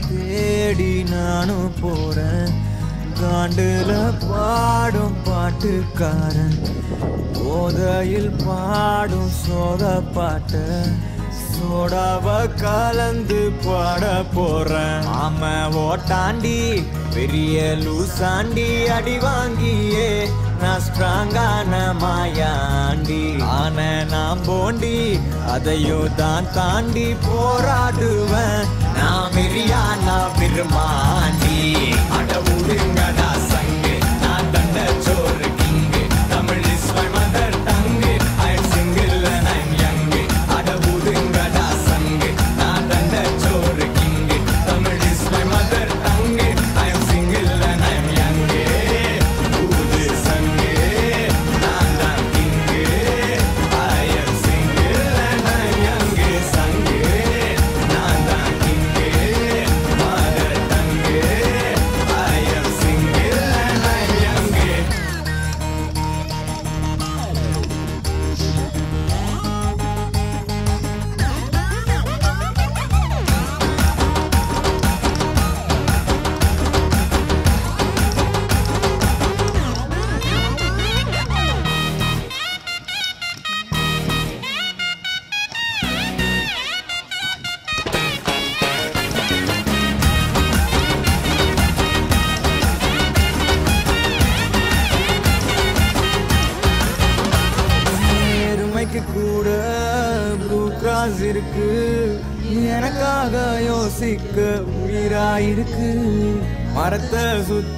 தேடி நானும் போறேன். காண்டுல பாடும் பாட்டுக்காரன் போதையில் பாடும் சோத பாட்ட சோடாவ கலந்து பாட போறேன். ஆம ஓட்டாண்டி பெரிய லூசாண்டி அடி வாங்கியே நான் ஸ்ட்ராங்கான மாயாண்டி ஆன நான் போண்டி அதையும் தான் தாண்டி போராடுவேன். நான் மெரியா நான் பெருமாண்டி அட உடுங்கடா சங்கு நான் தண்ட சோறு king Tamil is my mother tongue I am single and I am young அட உடுங்கடா சங்கு நான் தண்ட சோறு king Tamil is my mother tongue I am single and I am young ஊது சங்கு நான் தான் king I am single and I am young சங்கு நான் தான் king mother tongue I am single and I am young. நேர்மைக்கு கூட ப்ளூ கிராஸ் இருக்கு. எனக்காக யோசிக்க உயிராயிருக்கு. மரத்தை சுத்தி